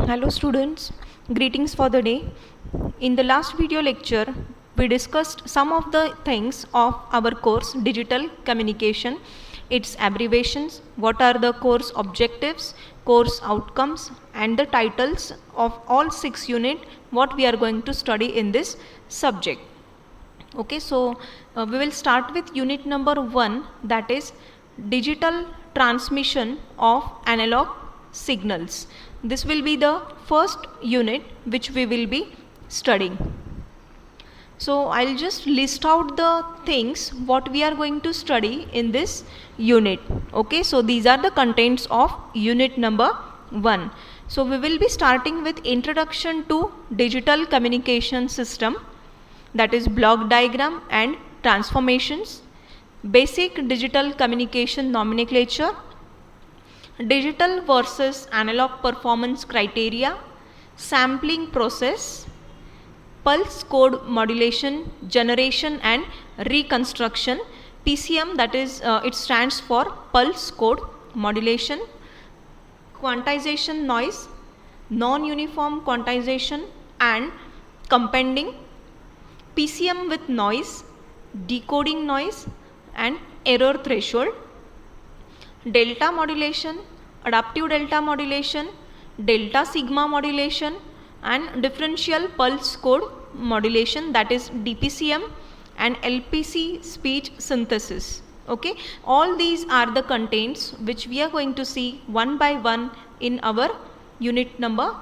Hello students, greetings for the day. In the last video lecture, we discussed some of the things of our course Digital Communication, its abbreviations, what are the course objectives, course outcomes and the titles of all 6 units what we are going to study in this subject. Okay, so we will start with unit number 1, that is digital transmission of analog signals. This will be the first unit which we will be studying. So I'll just list out the things what we are going to study in this unit. Okay, so these are the contents of unit number 1. So we will be starting with introduction to digital communication system, that is block diagram and transformations, basic digital communication nomenclature, digital versus analog performance criteria, sampling process, pulse code modulation, generation and reconstruction, PCM, that is it stands for pulse code modulation, quantization noise, non-uniform quantization and compending, PCM with noise, decoding noise and error threshold, delta modulation, adaptive delta modulation, delta sigma modulation and differential pulse code modulation, that is DPCM and LPC speech synthesis. Okay, all these are the contents which we are going to see one by one in our unit number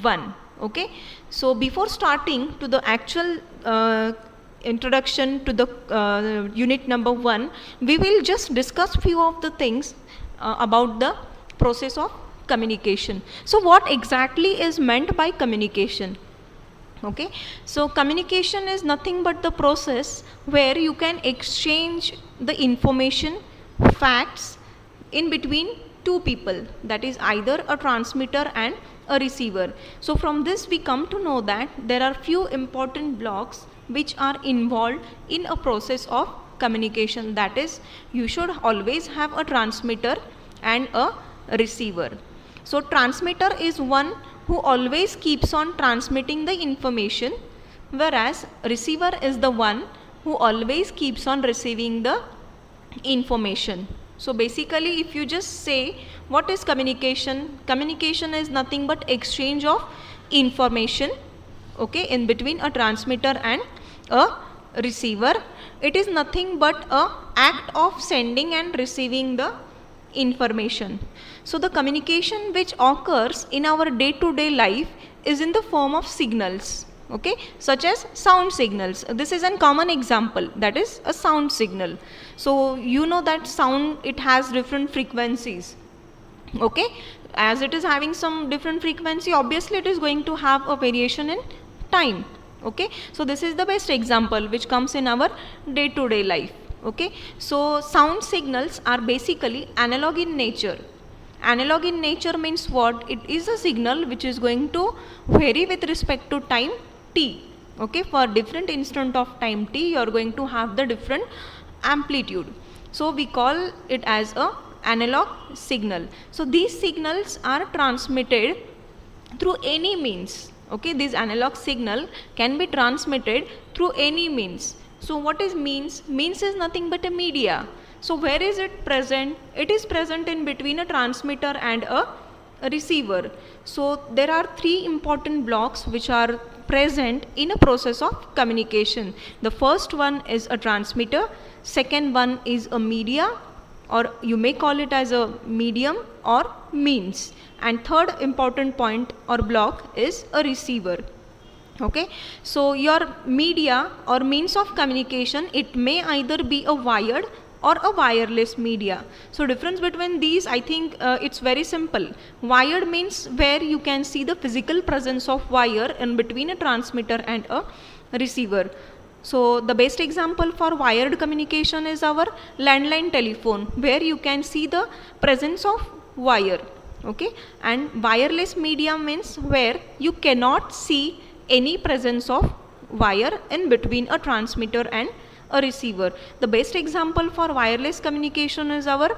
1. Okay, so before starting to the actual introduction to the unit number 1, we will just discuss few of the things about the process of communication. So what exactly is meant by communication? Okay, so communication is nothing but the process where you can exchange the information, facts in between two people, that is either a transmitter and a receiver. So from this we come to know that there are few important blocks which are involved in a process of communication, that is you should always have a transmitter and a receiver. So transmitter is one who always keeps on transmitting the information, whereas receiver is the one who always keeps on receiving the information. So basically if you just say what is communication, communication is nothing but exchange of information, okay, in between a transmitter and a receiver. It is nothing but a act of sending and receiving the information. So the communication which occurs in our day-to-day life is in the form of signals, okay, such as sound signals. This is a common example, that is a sound signal. So you know that sound, it has different frequencies, okay, as it is having some different frequency, obviously it is going to have a variation in time. Okay, so this is the best example which comes in our day-to-day life. Okay, so sound signals are basically analog in nature. Analog in nature means what? It is a signal which is going to vary with respect to time t. Okay, for different instant of time t you are going to have the different amplitude. So we call it as a analog signal. So these signals are transmitted through any means. Okay, this analog signal can be transmitted through any means. So what is means? Means is nothing but a media. So where is it present? It is present in between a transmitter and a receiver. So there are 3 important blocks which are present in a process of communication. The first one is a transmitter, second one is a media, or you may call it as a medium or means, and third important point or block is a receiver. Okay, so your media or means of communication, it may either be a wired or a wireless media. So difference between these, I think it's very simple. Wired means where you can see the physical presence of wire in between a transmitter and a receiver. So the best example for wired communication is our landline telephone, where you can see the presence of wire. Okay, and wireless media means where you cannot see any presence of wire in between a transmitter and a receiver. The best example for wireless communication is our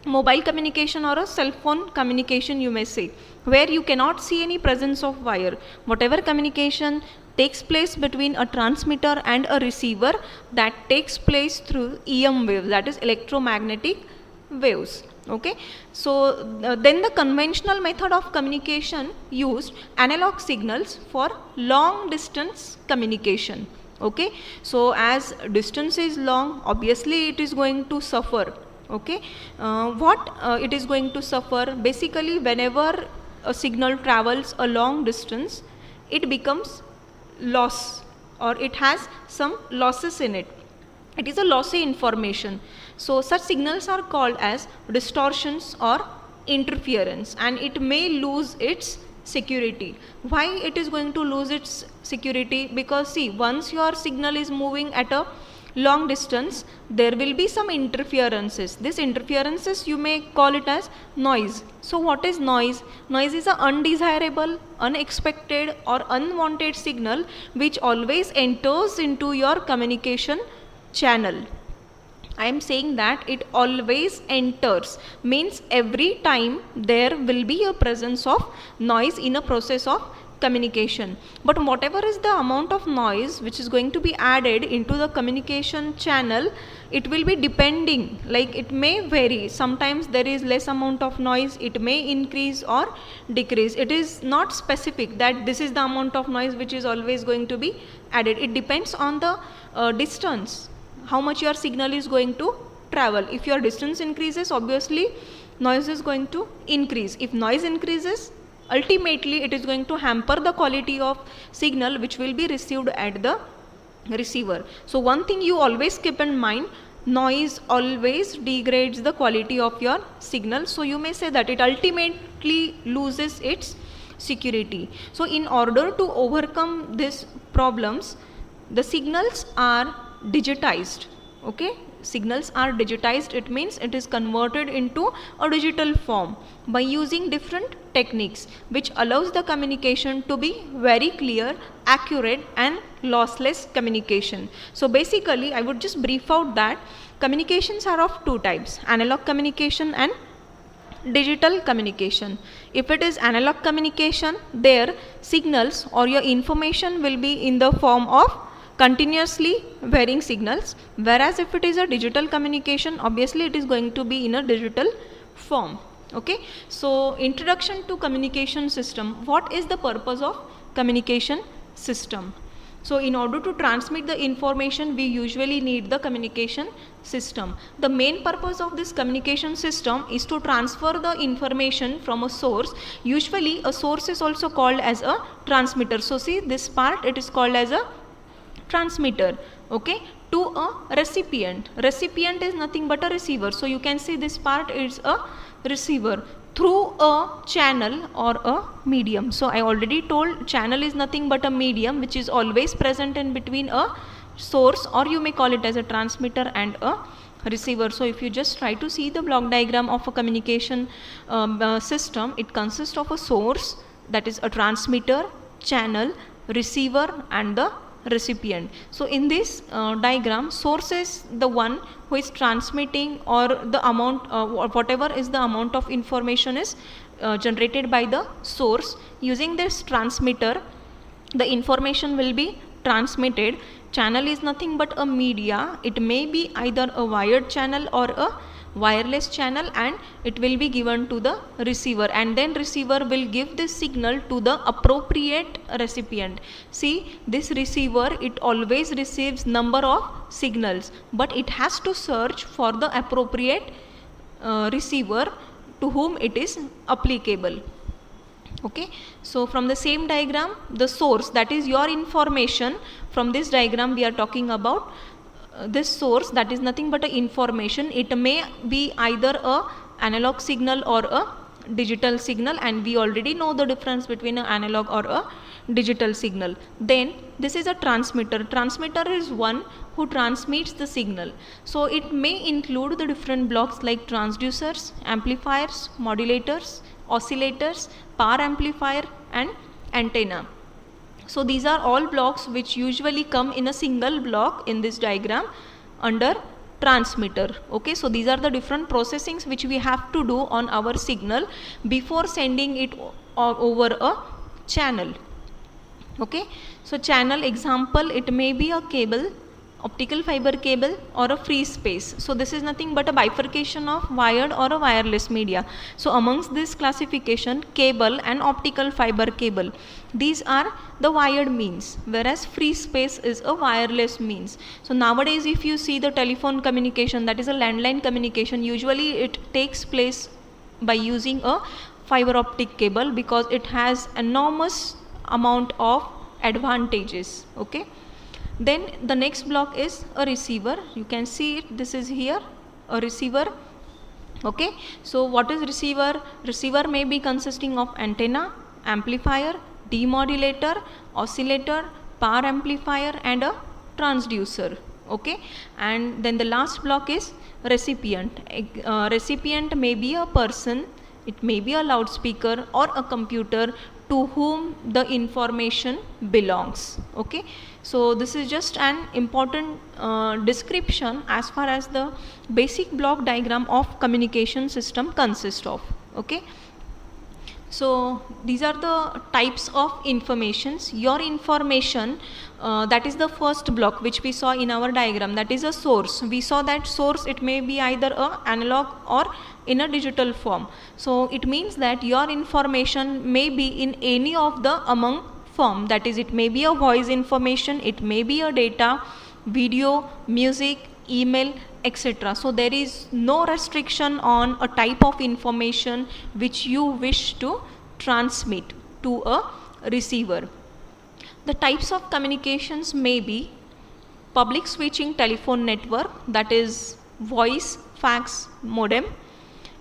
mobile communication or a cell phone communication, you may say, where you cannot see any presence of wire. Whatever communication takes place between a transmitter and a receiver, that takes place through EM waves, that is electromagnetic waves. Okay, so then the conventional method of communication used analog signals for long distance communication. Okay, so as distance is long, obviously it is going to suffer. Okay, what it is going to suffer? Basically, whenever a signal travels a long distance, it becomes loss, or it has some losses in it. It is a lossy information. So such signals are called as distortions or interference, and it may lose its security. Why it is going to lose its security? Because see, once your signal is moving at a long distance, there will be some interferences. This interferences, you may call it as noise. So what is noise? Noise is an undesirable, unexpected or unwanted signal which always enters into your communication channel. I am saying that it always enters, means every time there will be a presence of noise in a process of communication. But whatever is the amount of noise which is going to be added into the communication channel, it will be depending, like it may vary. Sometimes there is less amount of noise, it may increase or decrease. It is not specific that this is the amount of noise which is always going to be added. It depends on the distance, how much your signal is going to travel. If your distance increases, obviously noise is going to increase. If noise increases, ultimately it is going to hamper the quality of signal which will be received at the receiver. So one thing you always keep in mind, noise always degrades the quality of your signal. So you may say that it ultimately loses its security. So in order to overcome these problems, the signals are digitized. Okay, signals are digitized. It means it is converted into a digital form by using different techniques which allows the communication to be very clear, accurate and lossless communication. So basically I would just brief out that communications are of two types: analog communication and digital communication. If it is analog communication, their signals or your information will be in the form of continuously varying signals, whereas if it is a digital communication, obviously it is going to be in a digital form. Okay, so introduction to communication system. What is the purpose of communication system? So in order to transmit the information, we usually need the communication system. The main purpose of this communication system is to transfer the information from a source. Usually a source is also called as a transmitter. So see this part, it is called as a transmitter, okay, to a recipient. Recipient is nothing but a receiver. So you can see this part is a receiver through a channel or a medium. So I already told channel is nothing but a medium which is always present in between a source, or you may call it as a transmitter, and a receiver. So if you just try to see the block diagram of a communication system, it consists of a source, that is a transmitter, channel, receiver and the recipient. So in this diagram, source is the one who is transmitting, or the amount or whatever is the amount of information is generated by the source. Using this transmitter, the information will be transmitted. Channel is nothing but a media. It may be either a wired channel or a wireless channel, and it will be given to the receiver, and then receiver will give this signal to the appropriate recipient. See, this receiver, it always receives number of signals, but it has to search for the appropriate receiver to whom it is applicable. Okay, so from the same diagram, the source, that is your information. From this diagram we are talking about this source, that is nothing but a information. It may be either a analog signal or a digital signal, and we already know the difference between an analog or a digital signal. Then this is a transmitter. Transmitter is one who transmits the signal. So it may include the different blocks like transducers, amplifiers, modulators, oscillators, power amplifier and antenna. So these are all blocks which usually come in a single block in this diagram under transmitter. Okay, so these are the different processings which we have to do on our signal before sending it over a channel. Okay, so channel example, it may be a cable, optical fiber cable, or a free space. So this is nothing but a bifurcation of wired or a wireless media. So amongst this classification, cable and optical fiber cable, these are the wired means, whereas free space is a wireless means. So nowadays if you see the telephone communication, that is a landline communication, usually it takes place by using a fiber optic cable because it has enormous amount of advantages. Okay, then the next block is a receiver. You can see it, this is here a receiver. Okay, so what is receiver? Receiver may be consisting of antenna, amplifier, demodulator, oscillator, power amplifier, and a transducer. Okay, and then the last block is recipient. Recipient may be a person, it may be a loudspeaker or a computer to whom the information belongs. Okay, so this is just an important description as far as the basic block diagram of communication system consists of. Okay, so these are the types of informations. Your information, that is the first block which we saw in our diagram, that is a source. We saw that source, it may be either a analog or in a digital form. So it means that your information may be in any of the among form, that is it may be a voice information, it may be a data, video, music, email, etc. So there is no restriction on a type of information which you wish to transmit to a receiver. The types of communications may be public switching telephone network, that is voice, fax, modem.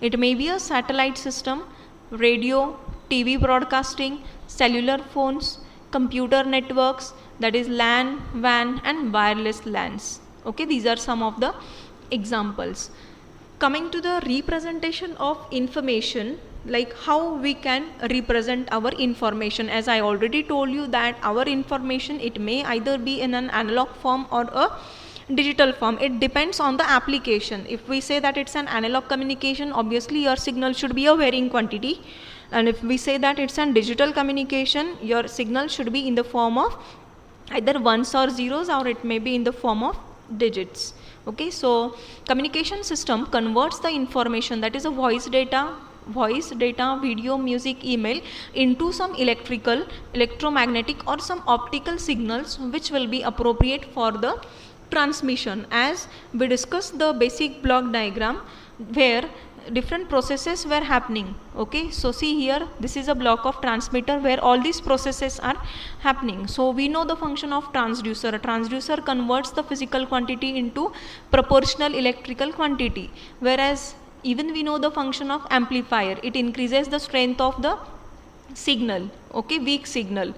It may be a satellite system, radio, TV broadcasting, cellular phones, computer networks, that is LAN, WAN, and wireless LANs. Okay, these are some of the examples. Coming to the representation of information, like how we can represent our information. As I already told you that our information, it may either be in an analog form or a digital form. It depends on the application. If we say that it's an analog communication, obviously your signal should be a varying quantity, and if we say that it's an digital communication, your signal should be in the form of either ones or zeros, or it may be in the form of digits. Okay, so communication system converts the information, that is a voice data, video, music, email, into some electrical, electromagnetic, or some optical signals which will be appropriate for the transmission. As we discussed the basic block diagram where different processes were happening. Okay, so see here, this is a block of transmitter where all these processes are happening. So we know the function of transducer. A transducer converts the physical quantity into proportional electrical quantity, whereas even we know the function of amplifier. It increases the strength of the signal. Okay, weak signal.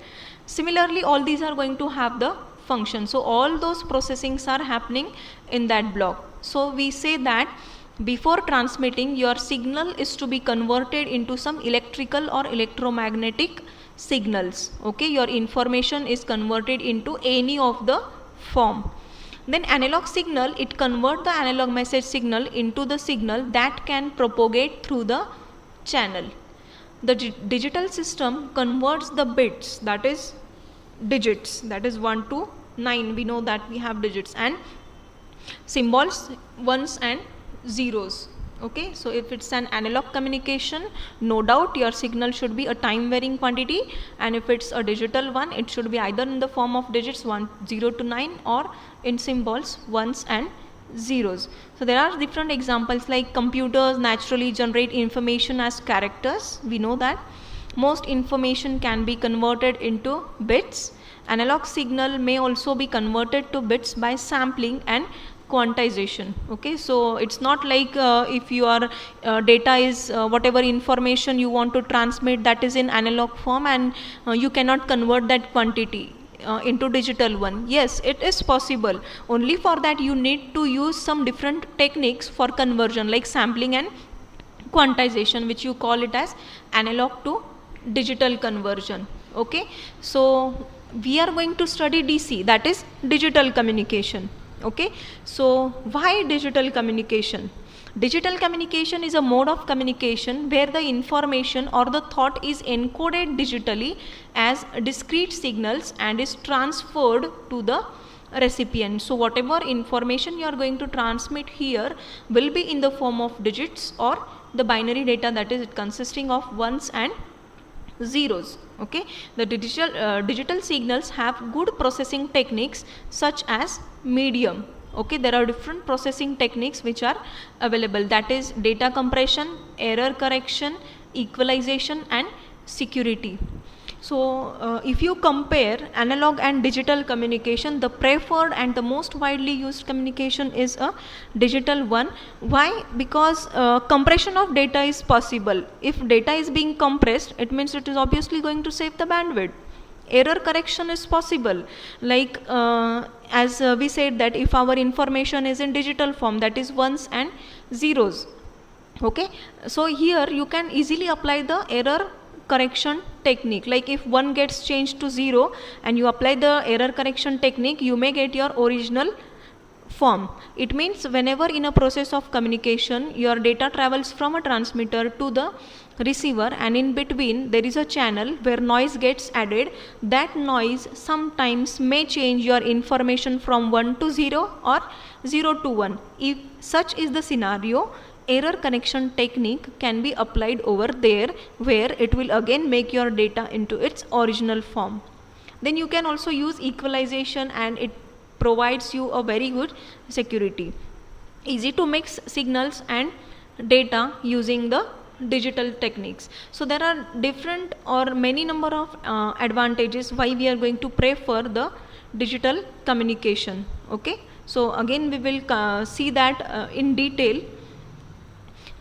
Similarly, all these are going to have the function. So all those processings are happening in that block. So we say that before transmitting, your signal is to be converted into some electrical or electromagnetic signals. Okay, your information is converted into any of the form. Then analog signal, it convert the analog message signal into the signal that can propagate through the channel. The digital system converts the bits, that is digits, that is 1 to 9. We know that we have digits, and symbols, ones and zeros. Okay, so if it's an analog communication, no doubt your signal should be a time varying quantity, and if it's a digital one, it should be either in the form of digits 1 0 to 9 or in symbols ones and zeros. So there are different examples, like computers naturally generate information as characters. We know that most information can be converted into bits. Analog signal may also be converted to bits by sampling and quantization. Okay, so it's not like if your data is whatever information you want to transmit, that is in analog form, and you cannot convert that quantity into digital one. Yes, it is possible. Only for that you need to use some different techniques for conversion, like sampling and quantization, which you call it as analog to digital conversion. Okay, so we are going to study DC, that is digital communication. Okay, so why digital communication? Digital communication is a mode of communication where the information or the thought is encoded digitally as discrete signals and is transferred to the recipient. So whatever information you are going to transmit here will be in the form of digits or the binary data, that is it consisting of ones and zeros. Okay, the digital signals have good processing techniques such as medium. Okay, there are different processing techniques which are available, that is data compression, error correction, equalization and security. So if you compare analog and digital communication, the preferred and the most widely used communication is a digital one. Why? Because compression of data is possible. If data is being compressed, it means it is obviously going to save the bandwidth. Error correction is possible, like as we said that if our information is in digital form, that is ones and zeros. Okay, so here you can easily apply the error correction technique, like if 1 gets changed to 0 and you apply the error correction technique, you may get your original form. It means whenever in a process of communication your data travels from a transmitter to the receiver and in between there is a channel where noise gets added, that noise sometimes may change your information from 1 to 0 or 0 to 1. If such is the scenario, error correction technique can be applied over there, where it will again make your data into its original form. Then you can also use equalization and it provides you a very good security. Easy to mix signals and data using the digital techniques. So there are different or many number of advantages why we are going to prefer the digital communication. Okay, so again we will see that in detail.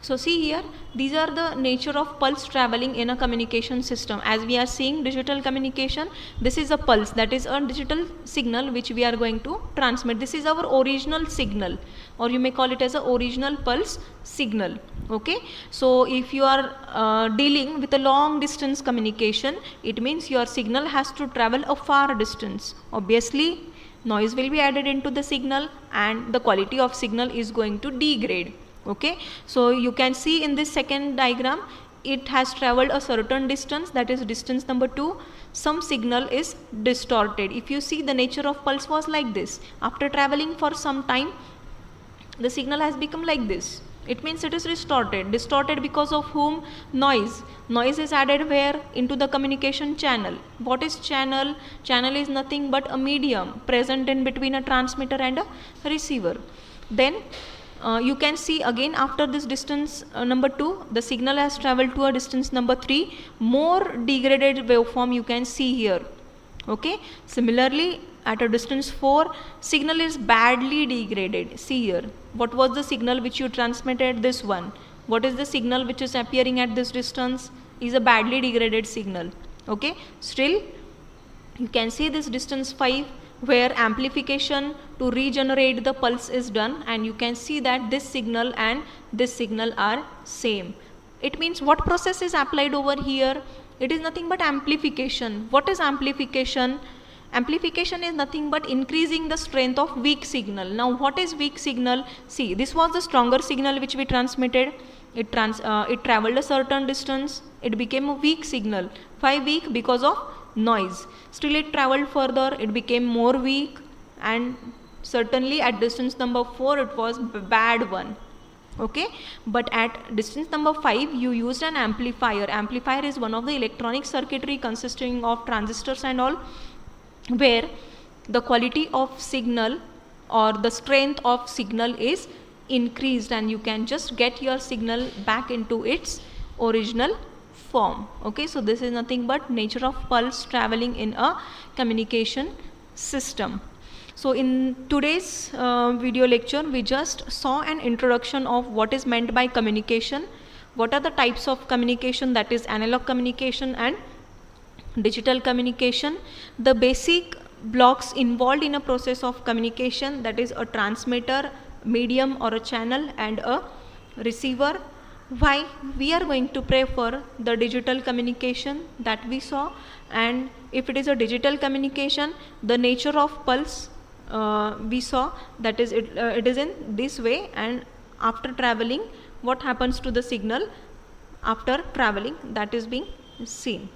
So see here, these are the nature of pulse traveling in a communication system. As we are seeing digital communication, this is a pulse, that is a digital signal which we are going to transmit. This is our original signal, or you may call it as a original pulse signal. Okay, so if you are dealing with a long distance communication, it means your signal has to travel a far distance. Obviously noise will be added into the signal and the quality of signal is going to degrade. Okay, so you can see in this second diagram, it has traveled a certain distance, that is distance number 2. Some signal is distorted. If you see, the nature of pulse was like this. After traveling for some time, the signal has become like this. It means it is distorted. Distorted because of whom? Noise. Noise is added where? Into the communication channel. What is channel? Channel is nothing but a medium present in between a transmitter and a receiver. Then you can see again, after this distance number 2, the signal has traveled to a distance number 3. More degraded waveform you can see here. Okay, similarly at a distance 4, signal is badly degraded. See here, what was the signal which you transmitted? This one. What is the signal which is appearing at this distance? Is a badly degraded signal. Okay, still you can see this distance 5, where amplification to regenerate the pulse is done, and you can see that this signal and this signal are same. It means what process is applied over here? It is nothing but amplification. What is amplification? Amplification is nothing but increasing the strength of weak signal. Now what is weak signal? See, this was the stronger signal which we transmitted. It traveled a certain distance. It became a weak signal. Why weak? Because of noise. Still it traveled further, it became more weak, and certainly at distance number 4 it was bad one. Okay, but at distance number 5 you used an amplifier. Amplifier is one of the electronic circuitry consisting of transistors and all, where the quality of signal or the strength of signal is increased and you can just get your signal back into its original form. Okay, so this is nothing but nature of pulse traveling in a communication system. So in today's video lecture, we just saw an introduction of what is meant by communication, what are the types of communication, that is analog communication and digital communication, the basic blocks involved in a process of communication, that is a transmitter, medium or a channel, and a receiver. Why we are going to prefer the digital communication that we saw, and if it is a digital communication, the nature of pulse we saw that is it is in this way, and after traveling what happens to the signal after traveling, that is being seen.